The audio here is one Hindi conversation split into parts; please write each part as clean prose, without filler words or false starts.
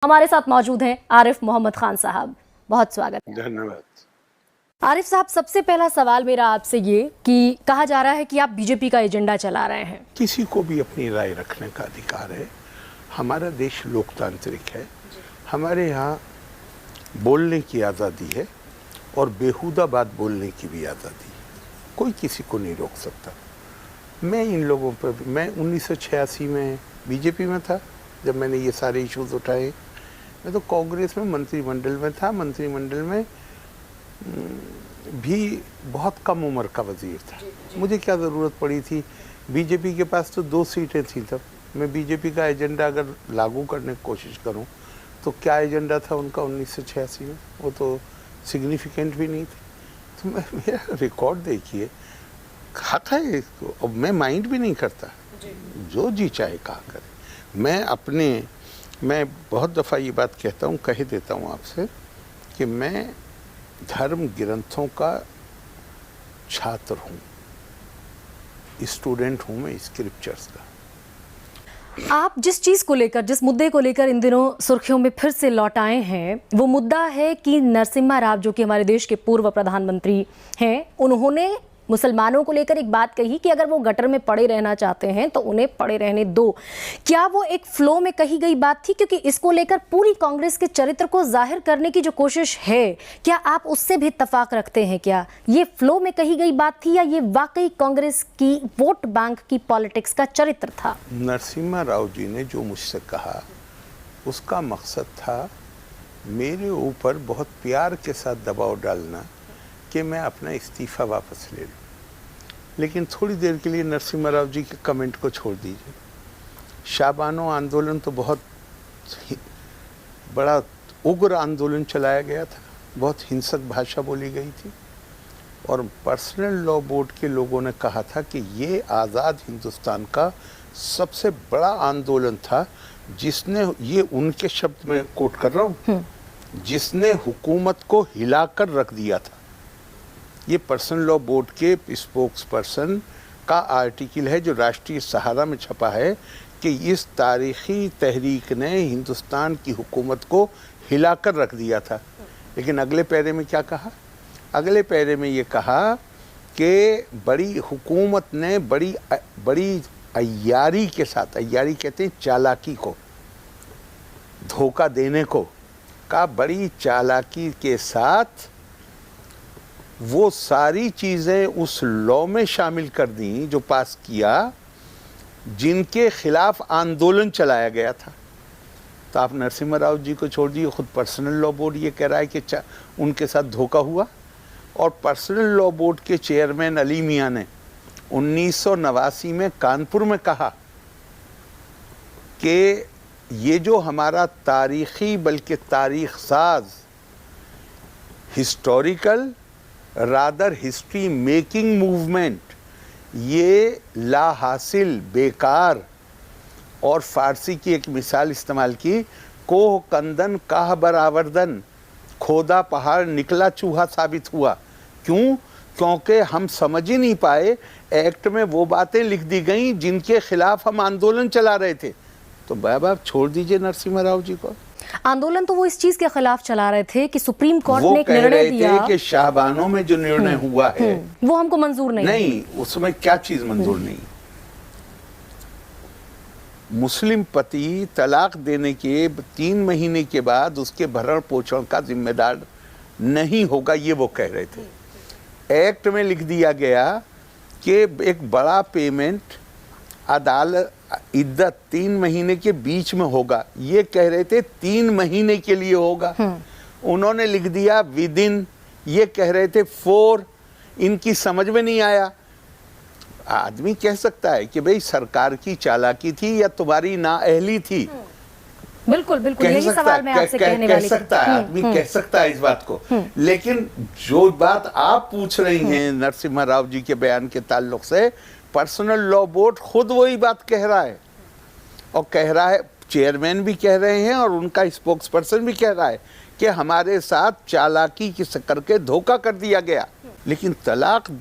हमारे साथ मौजूद हैं आरिफ मोहम्मद खान साहब। बहुत स्वागत है। धन्यवाद। आरिफ साहब, सबसे पहला सवाल मेरा आपसे ये कि कहा जा रहा है कि आप बीजेपी का एजेंडा चला रहे हैं। किसी को भी अपनी राय रखने का अधिकार है। हमारा देश लोकतांत्रिक है। हमारे यहाँ बोलने की आज़ादी है और बेहुदा बात बोलने की भी आज़ादी है। कोई किसी को नहीं रोक सकता। मैं इन लोगों पर, मैं 1986 में बीजेपी में था जब मैंने ये सारे इश्यूज उठाए। मैं तो कांग्रेस में मंत्रिमंडल में था। मंत्रिमंडल में भी बहुत कम उम्र का वजीर था। मुझे क्या ज़रूरत पड़ी थी? बीजेपी के पास तो 2 सीटें थी तब। मैं बीजेपी का एजेंडा अगर लागू करने की कोशिश करूं तो क्या एजेंडा था उनका 1986 में? वो तो सिग्निफिकेंट भी नहीं थी। तो मेरा रिकॉर्ड देखिए, खाता है। अब मैं माइंड भी नहीं करता, जो जी चाहे कहा करे। मैं बहुत दफ़ा ये बात कहता हूँ, कह देता हूँ आपसे कि मैं धर्म ग्रंथों का छात्र हूँ, स्टूडेंट हूँ मैं स्क्रिप्चर्स का। आप जिस चीज़ को लेकर, जिस मुद्दे को लेकर इन दिनों सुर्खियों में फिर से लौट आए हैं, वो मुद्दा है कि नरसिम्हा राव, जो कि हमारे देश के पूर्व प्रधानमंत्री हैं, उन्होंने मुसलमानों को लेकर एक बात कही कि अगर वो गटर में पड़े रहना चाहते हैं तो उन्हें पड़े रहने दो। क्या वो एक फ्लो में कही गई बात थी? क्योंकि इसको लेकर पूरी कांग्रेस के चरित्र को जाहिर करने की जो कोशिश है, क्या आप उससे भी इत्तेफाक रखते हैं? क्या ये फ्लो में कही गई बात थी या ये वाकई कांग्रेस की वोट बैंक की पॉलिटिक्स का चरित्र था? नरसिम्हा राव जी ने जो मुझसे कहा उसका मकसद था मेरे ऊपर बहुत प्यार के साथ दबाव डालना कि मैं अपना इस्तीफ़ा वापस ले लूँ। लेकिन थोड़ी देर के लिए नरसिम्हा राव जी के कमेंट को छोड़ दीजिए। शाबानो आंदोलन तो बहुत बड़ा उग्र आंदोलन चलाया गया था, बहुत हिंसक भाषा बोली गई थी और पर्सनल लॉ बोर्ड के लोगों ने कहा था कि ये आज़ाद हिंदुस्तान का सबसे बड़ा आंदोलन था जिसने, ये उनके शब्द में कोट कर रहा हूँ, जिसने हुकूमत को हिलाकर रख दिया था। ये पर्सनल लॉ बोर्ड के स्पोक्स पर्सन का आर्टिकल है जो राष्ट्रीय सहारा में छपा है कि इस तारीखी तहरीक ने हिंदुस्तान की हुकूमत को हिलाकर रख दिया था। लेकिन अगले पैरे में क्या कहा? अगले पैरे में ये कहा कि बड़ी हुकूमत ने बड़ी अय्यारी के साथ, अय्यारी कहते हैं चालाकी को, धोखा देने को, का बड़ी चालाकी के साथ वो सारी चीज़ें उस लॉ में शामिल कर दी जो पास किया जिनके खिलाफ आंदोलन चलाया गया था। तो आप नरसिम्हा राव जी को छोड़ दिए, खुद पर्सनल लॉ बोर्ड ये कह रहा है कि उनके साथ धोखा हुआ। और पर्सनल लॉ बोर्ड के चेयरमैन अली मियां ने 1989 में कानपुर में कहा कि ये जो हमारा तारीख़ी बल्कि तारीख़ साज, historical rather history making movement, ये ला हासिल, बेकार, और फारसी की एक मिसाल इस्तेमाल की, कोह कंदन काह बरावर्दन, खोदा पहाड़ निकला चूहा साबित हुआ। क्यों? क्योंकि हम समझ ही नहीं पाए, एक्ट में वो बातें लिख दी गई जिनके खिलाफ हम आंदोलन चला रहे थे। तो बाबा छोड़ दीजिए नरसिम्हा राव जी को। आंदोलन तो वो इस चीज के खिलाफ चला रहे थे कि सुप्रीम कोर्ट ने एक निर्णय दिया कि शाहबानों में जो निर्णय हुआ है वो हमको मंजूर नहीं। उसमें क्या चीज मंजूर नहीं? मुस्लिम पति तलाक देने के 3 महीने के बाद उसके भरण पोषण का जिम्मेदार नहीं होगा, ये वो कह रहे थे। एक्ट में लिख दिया गया कि एक बड़ा पेमेंट अदालत इद्दत 3 महीने के बीच में होगा, ये कह रहे थे 3 महीने के लिए होगा। उन्होंने लिख दिया विदिन, ये कह रहे थे 4। इनकी समझ में नहीं आया। आदमी कह सकता है कि भाई सरकार की चालाकी थी या तुम्हारी नाअहली थी। बिल्कुल बिल्कुल, यही सवाल मैं आपसे कहने वाली थी। सकता है, आदमी कह सकता है इस बात को। लेकिन जो बात आप पूछ रही हैं नरसिम्हा राव जी के बयान के ताल्लुक से, पर्सनल लॉ बोर्ड खुद वही बात कह रहा है और कह रहा है, चेयरमैन भी कह रहे हैं और उनका स्पोक्स पर्सन भी कह रहा है कि हमारे साथ चालाकी करके धोखा कर दिया गया। लेकिन तलाक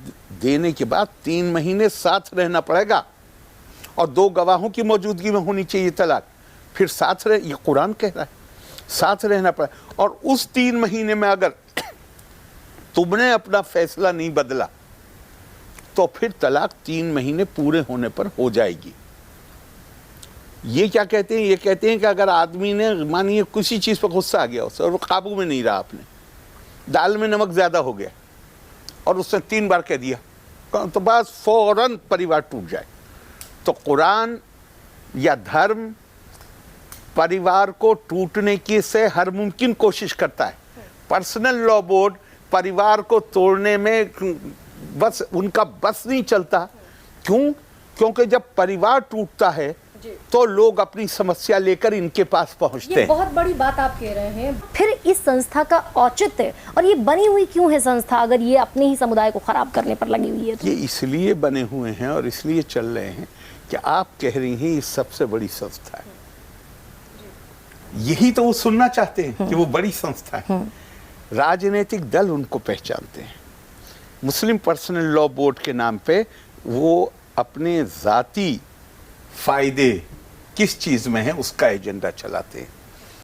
देने के बाद 3 महीने साथ रहना पड़ेगा और 2 गवाहों की मौजूदगी में होनी चाहिए तलाक, फिर साथ रहे, ये कुरान कह रहा है। साथ रहना पड़ा। और उस 3 महीने में अगर तुमने अपना फैसला नहीं बदला तो फिर तलाक 3 महीने पूरे होने पर हो जाएगी। ये क्या कहते हैं? ये कहते हैं कि अगर आदमी ने मानिए किसी चीज़ पर गुस्सा आ गया उसे और वो काबू में नहीं रहा, आपने दाल में नमक ज़्यादा हो गया और उसने 3 बार कह दिया तो बस फौरन परिवार टूट जाए। तो कुरान या धर्म परिवार को टूटने की से हर मुमकिन कोशिश करता है। पर्सनल लॉ बोर्ड परिवार को तोड़ने में बस उनका बस नहीं चलता। क्यों? क्योंकि जब परिवार टूटता है तो लोग अपनी समस्या लेकर इनके पास पहुंचते ये हैं। बहुत बड़ी बात आप कह रहे हैं। फिर इस संस्था का औचित्य और ये बनी हुई क्यों है संस्था, अगर ये अपने ही समुदाय को खराब करने पर लगी हुई है तो? ये इसलिए बने हुए हैं और इसलिए चल रहे हैं कि आप कह रही हैं ये सबसे बड़ी संस्था है। यही तो वो सुनना चाहते हैं कि वो बड़ी संस्था है। राजनीतिक दल उनको पहचानते हैं। मुस्लिम पर्सनल लॉ बोर्ड के नाम पे वो अपने जाती फायदे किस चीज में है उसका एजेंडा चलाते हैं।